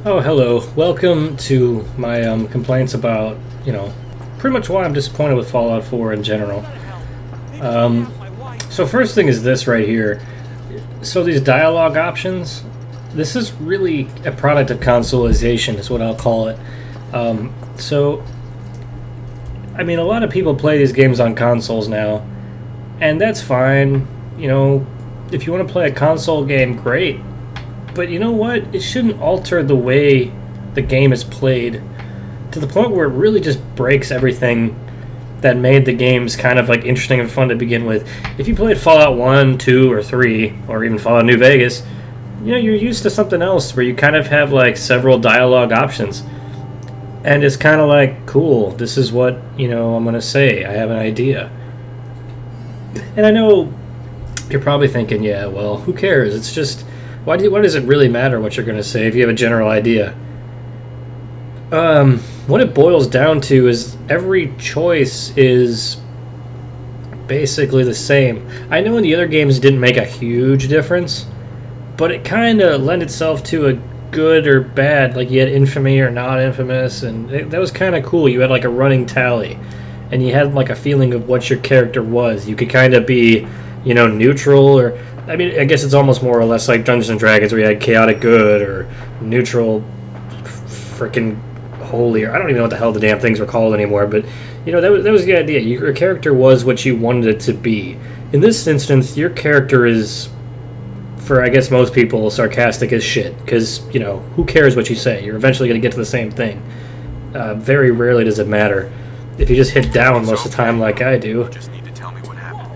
Oh, hello. Welcome to my complaints about, pretty much why I'm disappointed with Fallout 4 in general. So first thing is this right here. So these dialogue options, this is really a product of consoleization, is what I'll call it. So, I mean, a lot of people play these games on consoles now, and that's fine. If you want to play a console game, great. But you know what? It shouldn't alter the way the game is played to the point where it really just breaks everything that made the games kind of like interesting and fun to begin with. If you played Fallout 1, 2, or 3, or even Fallout New Vegas, you're used to something else where you kind of have like several dialogue options. And it's kind of like, cool, this is what, I'm going to say. I have an idea. And I know you're probably thinking, yeah, well, who cares? It's just... Why does it really matter what you're going to say if you have a general idea? What it boils down to is every choice is basically the same. I know in the other games it didn't make a huge difference, but it kind of lent itself to a good or bad. Like you had infamy or not infamous, and that was kind of cool. You had like a running tally, and you had like a feeling of what your character was. You could kind of be, neutral or... I mean, I guess it's almost more or less like Dungeons & Dragons where you had chaotic good or neutral freaking holy, or I don't even know what the hell the damn things were called anymore, but, that was the idea. Your character was what you wanted it to be. In this instance, your character is, for I guess most people, sarcastic as shit, because, who cares what you say? You're eventually going to get to the same thing. Very rarely does it matter. If you just hit down most of the time like I do,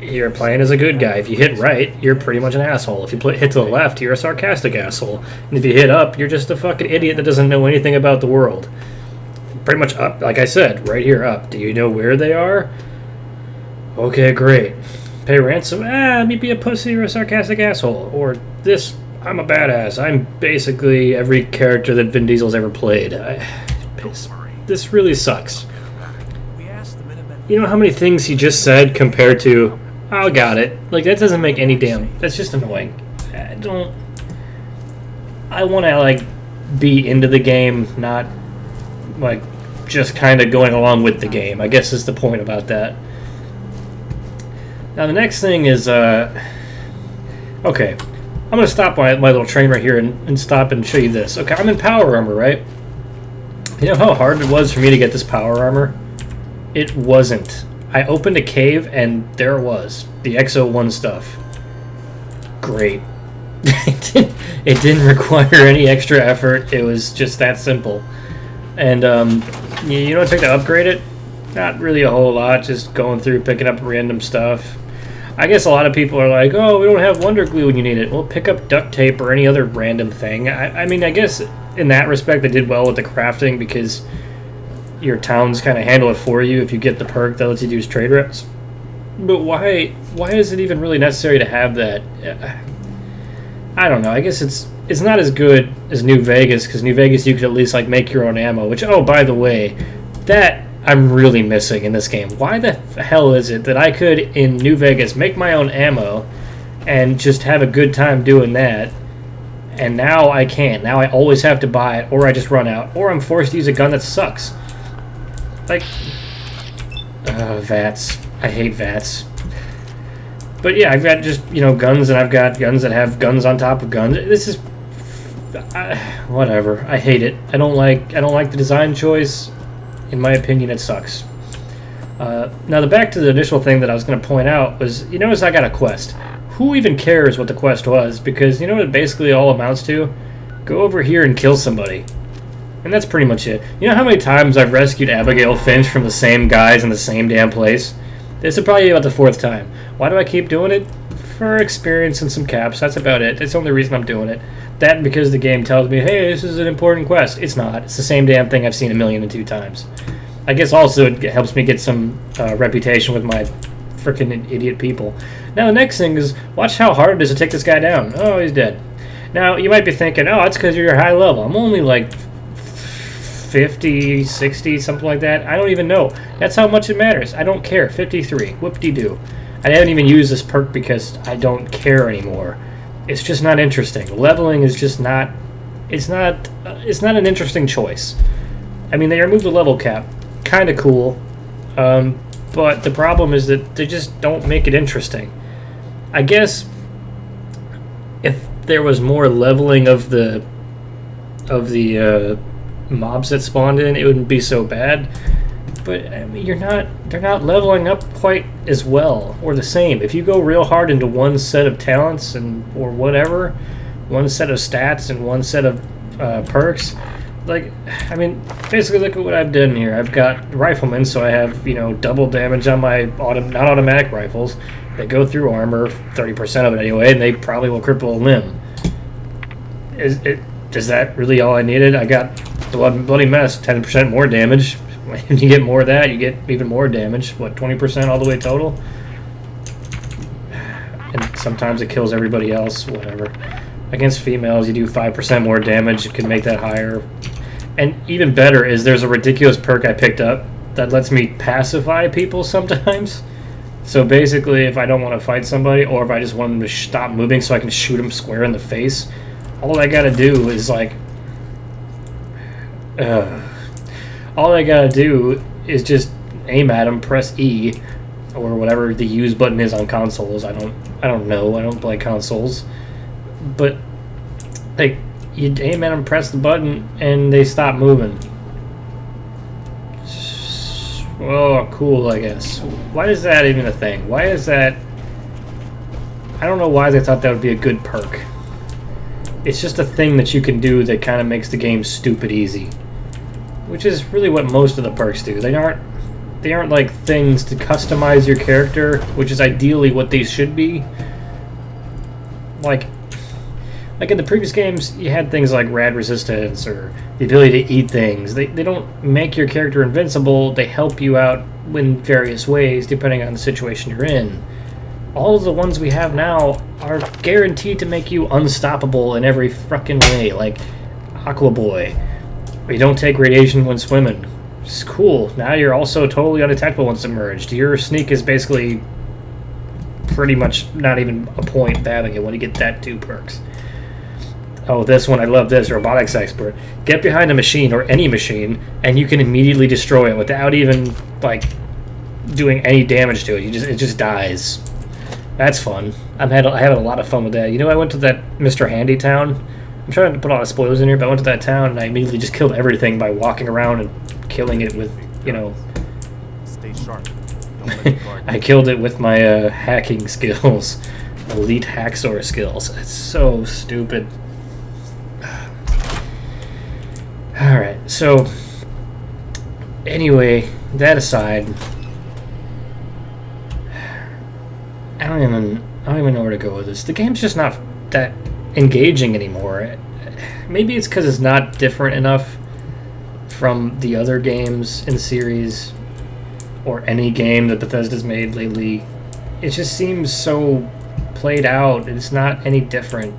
you're playing as a good guy. If you hit right, you're pretty much an asshole. If you hit to the left, you're a sarcastic asshole. And if you hit up, you're just a fucking idiot that doesn't know anything about the world. Pretty much up, like I said, right here, up. Do you know where they are? Okay, great. Pay ransom? Me be a pussy or a sarcastic asshole. Or this, I'm a badass. I'm basically every character that Vin Diesel's ever played. This really sucks. You know how many things he just said compared to... Oh, got it. Like, that doesn't make any damn... That's just annoying. I want to, like, be into the game, not, like, just kind of going along with the game. I guess is the point about that. Now, the next thing is, Okay. I'm going to stop my little train right here and stop and show you this. Okay, I'm in power armor, right? You know how hard it was for me to get this power armor? It wasn't. I opened a cave, and there it was. The XO1 stuff. Great. It didn't require any extra effort. It was just that simple. And, you know what it took to upgrade it? Not really a whole lot. Just going through, picking up random stuff. I guess a lot of people are like, oh, we don't have Wonder Glue when you need it. Well, pick up duct tape or any other random thing. I mean, I guess in that respect, they did well with the crafting because... your towns kind of handle it for you if you get the perk that lets you use trade reps. But why is it even really necessary to have that? I don't know. I guess it's not as good as New Vegas, because New Vegas you could at least like make your own ammo, which, oh, by the way, that I'm really missing in this game. Why the hell is it that I could, in New Vegas, make my own ammo and just have a good time doing that, and now I can't. Now I always have to buy it, or I just run out, or I'm forced to use a gun that sucks. Like, VATS. I hate VATS. But yeah, I've got just, guns, and I've got guns that have guns on top of guns. This is... whatever. I hate it. I don't like the design choice. In my opinion, it sucks. Now, back to the initial thing that I was going to point out was, you notice I got a quest. Who even cares what the quest was? Because you know what it basically all amounts to? Go over here and kill somebody. And that's pretty much it. You know how many times I've rescued Abigail Finch from the same guys in the same damn place? This is probably about the 4th time. Why do I keep doing it? For experience and some caps. That's about it. That's the only reason I'm doing it. That and because the game tells me, hey, this is an important quest. It's not. It's the same damn thing I've seen 1,000,002 times. I guess also it helps me get some reputation with my freaking idiot people. Now the next thing is, watch how hard it is to take this guy down. Oh, he's dead. Now, you might be thinking, oh, it's because you're high level. I'm only like... 50, 60, something like that. I don't even know. That's how much it matters. I don't care. 53. Whoop-de-doo. I haven't even used this perk because I don't care anymore. It's just not interesting. Leveling is just not it's not an interesting choice. I mean, they removed the level cap, kind of cool, but the problem is that they just don't make it interesting. I guess if there was more leveling of the mobs that spawned in, it wouldn't be so bad. But I mean, they're not leveling up quite as well or the same. If you go real hard into one set of talents or whatever, one set of stats and one set of perks, like, I mean, basically look at what I've done here. I've got riflemen, so I have, you know, double damage on my not automatic rifles. They go through armor, 30% of it anyway, and they probably will cripple a limb. Is that really all I needed? I got the Bloody Mess, 10% more damage. When you get more of that, you get even more damage. What, 20% all the way total? And sometimes it kills everybody else, whatever. Against females, you do 5% more damage. You can make that higher. And even better is there's a ridiculous perk I picked up that lets me pacify people sometimes. So basically, if I don't want to fight somebody, or if I just want them to stop moving so I can shoot them square in the face, all I gotta do is like... all I gotta do is just aim at them, press E, or whatever the use button is on consoles. I don't know. I don't play consoles. But like, you aim at them, press the button, and they stop moving. Oh, cool, I guess. Why is that even a thing? Why is that... I don't know why they thought that would be a good perk. It's just a thing that you can do that kind of makes the game stupid easy. Which is really what most of the perks do. They aren't like things to customize your character, which is ideally what these should be. Like in the previous games, you had things like rad resistance or the ability to eat things. They don't make your character invincible. They help you out in various ways depending on the situation you're in. All of the ones we have now are guaranteed to make you unstoppable in every frickin' way. Like Aqua Boy. You don't take radiation when swimming. It's cool. Now you're also totally undetectable when submerged. Your sneak is basically pretty much not even a point having it when you get that 2 perks. Oh, this one, I love this. Robotics Expert. Get behind a machine, or any machine, and you can immediately destroy it without even, like, doing any damage to it. It just dies. That's fun. I had a lot of fun with that. You know, I went to that Mr. Handy town. I'm trying to put all the spoilers in here, but I went to that town and I immediately just killed everything by walking around and killing it with, you know... Stay sharp. Don't let the guard... I killed it with my hacking skills. Elite hacksaw skills. It's so stupid. Alright, so... Anyway, that aside... I don't even know where to go with this. The game's just not that engaging anymore. Maybe it's because it's not different enough from the other games in the series or any game that Bethesda's made lately. It just seems so played out. It's not any different.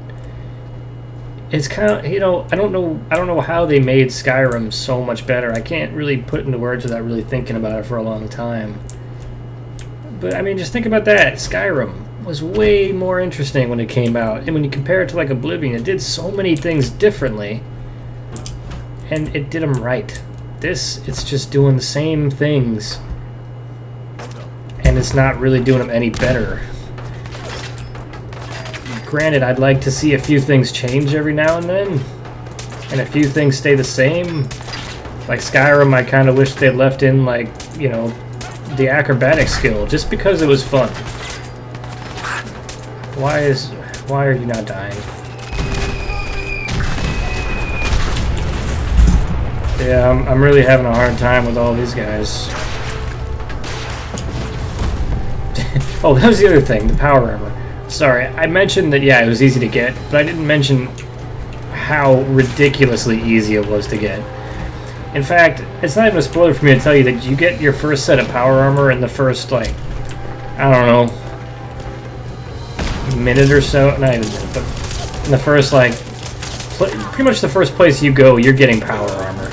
It's kind of, you know, I don't know how they made Skyrim so much better. I can't really put it into words without really thinking about it for a long time. But I mean, just think about that. Skyrim was way more interesting when it came out, and when you compare it to like Oblivion, it did so many things differently, and it did them right. It's just doing the same things, and it's not really doing them any better. Granted, I'd like to see a few things change every now and then, and a few things stay the same. Like Skyrim, I kind of wish they'd left in, like, you know, the acrobatic skill, just because it was fun. Why are you not dying? Yeah, I'm really having a hard time with all these guys. Oh, that was the other thing, the power armor. Sorry, I mentioned that, yeah, it was easy to get, but I didn't mention how ridiculously easy it was to get. In fact, it's not even a spoiler for me to tell you that you get your first set of power armor in the first, like, I don't know, minute or so, not even a minute, but in the first, like, pretty much the first place you go, you're getting power armor.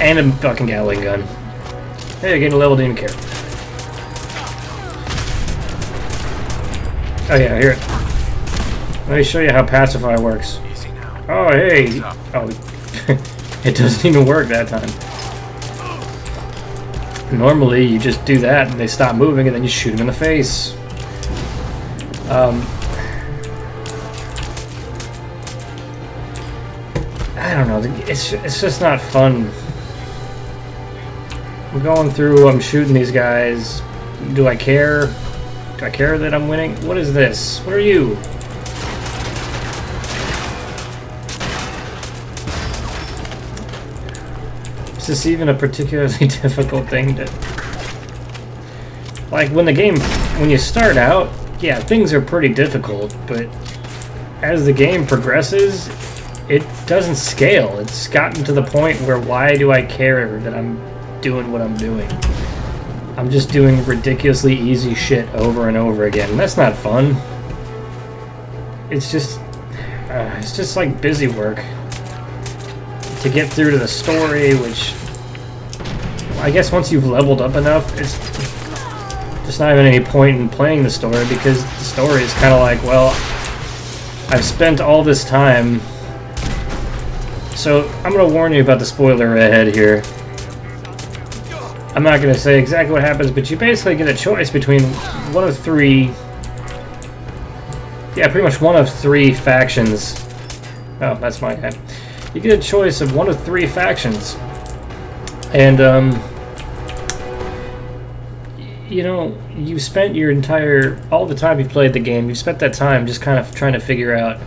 And a fucking Gatling gun. Hey, you're getting a level, didn't even care. Oh yeah, here. Let me show you how Pacify works. Oh, hey. Oh, it doesn't even work that time. Normally, you just do that and they stop moving and then you shoot them in the face. I don't know. It's just not fun. I'm going through, I'm shooting these guys. Do I care? Do I care that I'm winning? What is this? What are you? Is this even a particularly difficult thing to... Like, when you start out, yeah, things are pretty difficult, but as the game progresses, it doesn't scale. It's gotten to the point where why do I care that I'm doing what I'm doing? I'm just doing ridiculously easy shit over and over again. That's not fun. It's just like busy work to get through to the story, which I guess once you've leveled up enough, it's just not even any point in playing the story, because the story is kind of like, well, I've spent all this time. So I'm going to warn you about the spoiler ahead here. I'm not going to say exactly what happens, but you basically get a choice between one of three... Yeah, pretty much one of three factions. Oh, that's my guy. You get a choice of one of three factions. And, you know, you spent your all the time you played the game, you spent that time just kind of trying to figure out,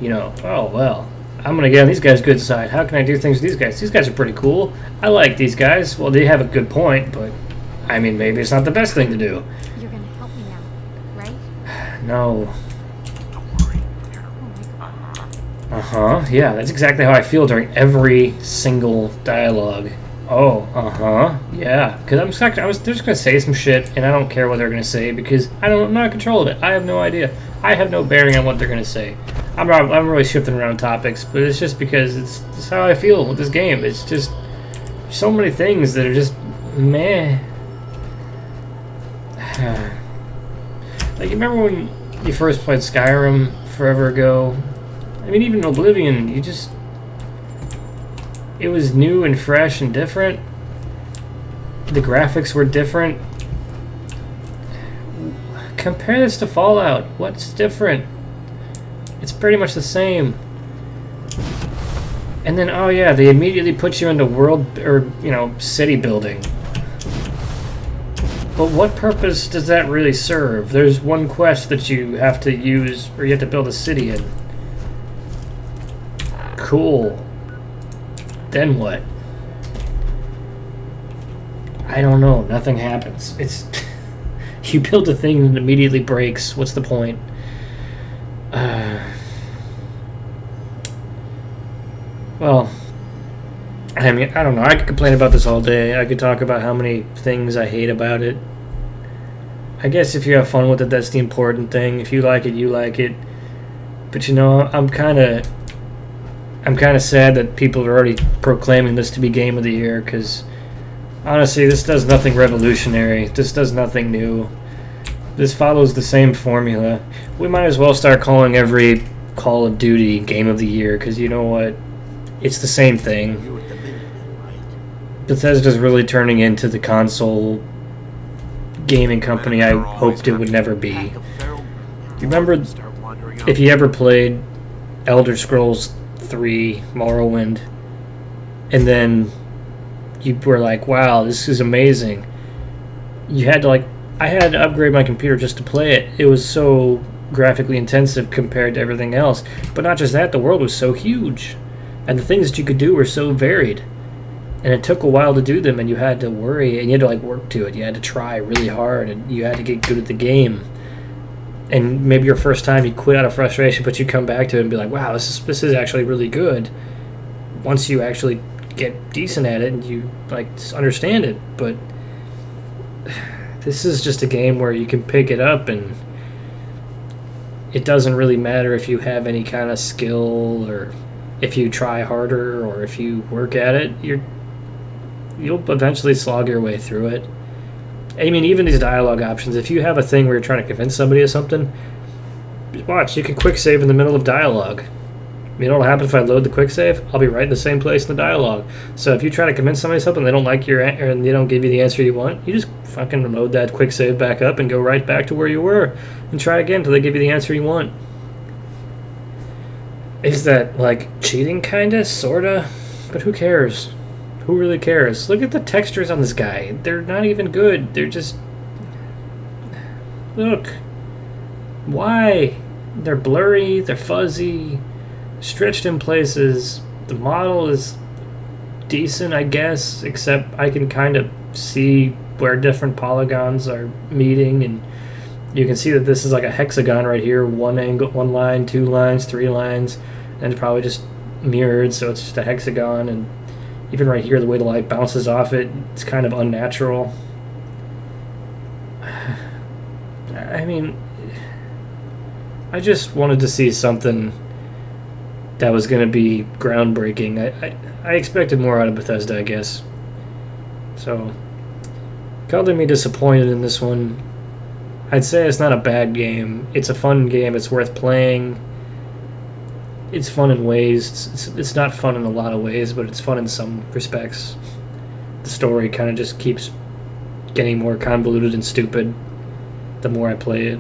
you know, oh, well, I'm going to get on these guys' good side. How can I do things with these guys? These guys are pretty cool. I like these guys. Well, they have a good point, but, I mean, maybe it's not the best thing to do. You're going to help me now, right? No. Uh-huh. Yeah, that's exactly how I feel during every single dialogue. Oh, uh-huh. Yeah. Because they're just going to say some shit, and I don't care what they're going to say, because I'm not in control of it. I have no idea. I have no bearing on what they're going to say. I'm really shifting around topics, but it's just because it's how I feel with this game. It's just so many things that are just meh. Like, you remember when you first played Skyrim forever ago? I mean, even Oblivion, it was new and fresh and different. The graphics were different. Compare this to Fallout. What's different? It's pretty much the same. And then, oh yeah, they immediately put you into city building. But what purpose does that really serve? There's one quest that you have to use, or you have to build a city in. Cool. Then what? I don't know. Nothing happens. It's... You build a thing and it immediately breaks. What's the point? Well, I mean, I don't know. I could complain about this all day. I could talk about how many things I hate about it. I guess if you have fun with it, that's the important thing. If you like it, you like it. But you know, I'm kind of sad that people are already proclaiming this to be Game of the Year, because honestly, this does nothing revolutionary. This does nothing new. This follows the same formula. We might as well start calling every Call of Duty Game of the Year, because you know what? It's the same thing. Bethesda's really turning into the console gaming company I hoped it would never be. You remember, if you ever played Elder Scrolls 3 Morrowind, and then you were like, wow, this is amazing. You had to I had to upgrade my computer just to play it. It was so graphically intensive compared to everything else. But not just that, the world was so huge. And the things that you could do were so varied. And it took a while to do them, and you had to worry, and you had to work to it. You had to try really hard, and you had to get good at the game. And maybe your first time you quit out of frustration, but you come back to it and be like, wow, this is actually really good. Once you actually get decent at it and you understand it. But this is just a game where you can pick it up, and it doesn't really matter if you have any kind of skill, or if you try harder, or if you work at it. You'll eventually slog your way through it. I mean, even these dialogue options, if you have a thing where you're trying to convince somebody of something, watch, you can quick save in the middle of dialogue. You know what'll happen if I load the quick save? I'll be right in the same place in the dialogue. So if you try to convince somebody something, they don't like your and they don't give you the answer you want, you just fucking load that quick save back up and go right back to where you were and try again until they give you the answer you want. Is that like cheating, kinda, sorta? But who cares? Who really cares? Look at the textures on this guy. They're not even good. They're just... Look. Why? They're blurry, they're fuzzy, stretched in places. The model is decent, I guess, except I can kind of see where different polygons are meeting, and you can see that this is like a hexagon right here. One angle, one line, 2 lines, 3 lines, and it's probably just mirrored, so it's just a hexagon. And even right here, the way the light bounces off it, it's kind of unnatural. I mean, I just wanted to see something that was going to be groundbreaking. I expected more out of Bethesda, I guess. So, calling me disappointed in this one. I'd say it's not a bad game. It's a fun game. It's worth playing. It's fun in ways. It's not fun in a lot of ways, but it's fun in some respects. The story kind of just keeps getting more convoluted and stupid the more I play it.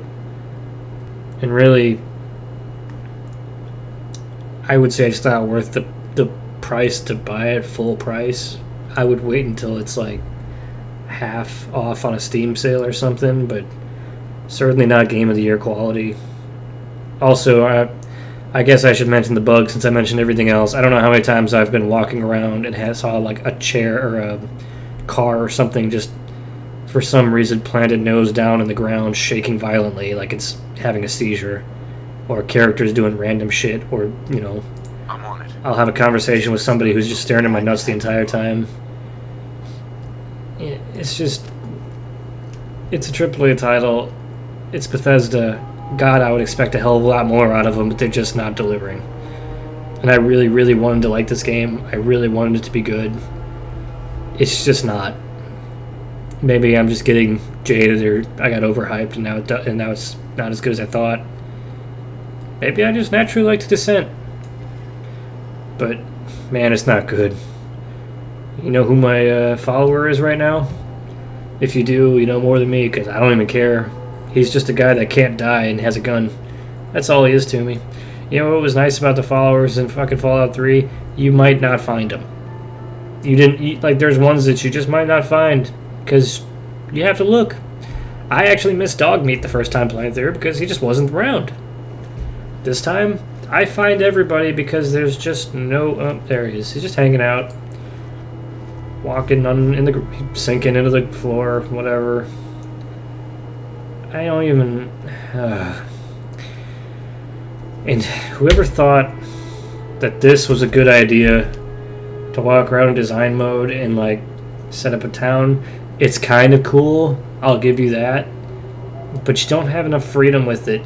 And really, I would say it's not worth the price to buy it full price. I would wait until it's like half off on a Steam sale or something, but certainly not Game of the Year quality. Also, I guess I should mention the bugs since I mentioned everything else. I don't know how many times I've been walking around and saw like a chair or a car or something just for some reason planted nose down in the ground, shaking violently like it's having a seizure, or characters doing random shit, or, you know, I'm on it. I'll have a conversation with somebody who's just staring at my nuts the entire time. It's just, it's a AAA title. It's Bethesda. God, I would expect a hell of a lot more out of them, but they're just not delivering. And I really, really wanted to like this game. I really wanted it to be good. It's just not. Maybe I'm just getting jaded, or I got overhyped, and now it's not as good as I thought. Maybe I just naturally liked Descent. But, man, it's not good. You know who my follower is right now? If you do, you know more than me, because I don't even care. He's just a guy that can't die and has a gun. That's all he is to me. You know what was nice about the followers in fucking Fallout 3? You might not find them. Like, there's ones that you just might not find, because you have to look. I actually missed Dogmeat the first time playing through because he just wasn't around. This time, I find everybody because there's just no... Oh, there he is. He's just hanging out. Walking sinking into the floor, whatever. I don't even... And whoever thought that this was a good idea to walk around in design mode and, like, set up a town, it's kind of cool, I'll give you that, but you don't have enough freedom with it.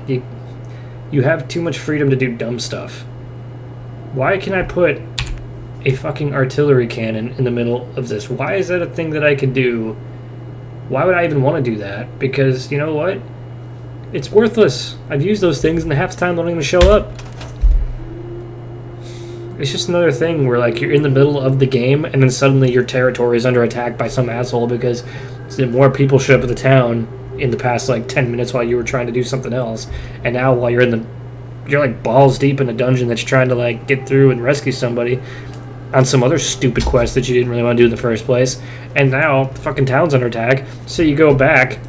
You have too much freedom to do dumb stuff. Why can I put a fucking artillery cannon in the middle of this? Why is that a thing that I can do? Why would I even want to do that? Because, you know what? It's worthless. I've used those things and half the time they don't even show up. It's just another thing where, like, you're in the middle of the game and then suddenly your territory is under attack by some asshole because more people showed up at the town in the past, like, 10 minutes while you were trying to do something else. And now while you're like balls deep in a dungeon that you're trying to, like, get through and rescue somebody on some other stupid quest that you didn't really want to do in the first place. And now the fucking town's under attack. So you go back.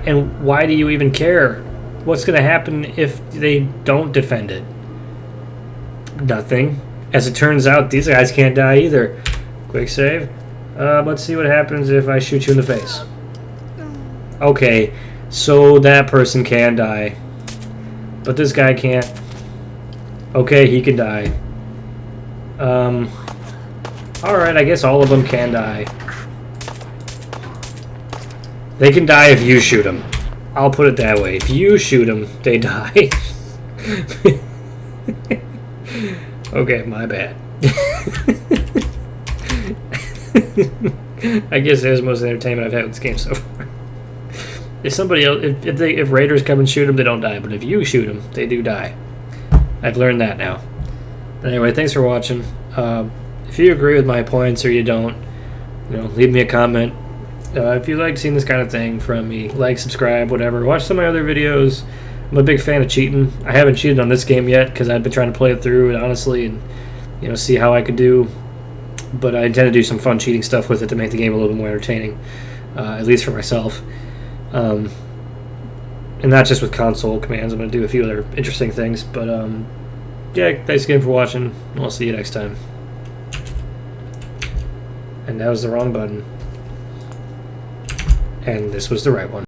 And why do you even care? What's going to happen if they don't defend it? Nothing. As it turns out, these guys can't die either. Quick save. Let's see what happens if I shoot you in the face. Okay, so that person can die. But this guy can't. Okay, he can die. Alright, I guess all of them can die. They can die if you shoot them. I'll put it that way. If you shoot them, they die. Okay, my bad. I guess that's most entertainment I've had with this game so far. If somebody else, if raiders come and shoot them, they don't die. But if you shoot them, they do die. I've learned that now. But anyway, thanks for watching. If you agree with my points or you don't, leave me a comment. If you like seeing this kind of thing from me, like, subscribe, whatever. Watch some of my other videos. I'm a big fan of cheating. I haven't cheated on this game yet because I've been trying to play it through and honestly, and see how I could do. But I intend to do some fun cheating stuff with it to make the game a little bit more entertaining, at least for myself. And not just with console commands. I'm going to do a few other interesting things. But yeah, thanks again for watching. I'll see you next time. And that was the wrong button. And this was the right one.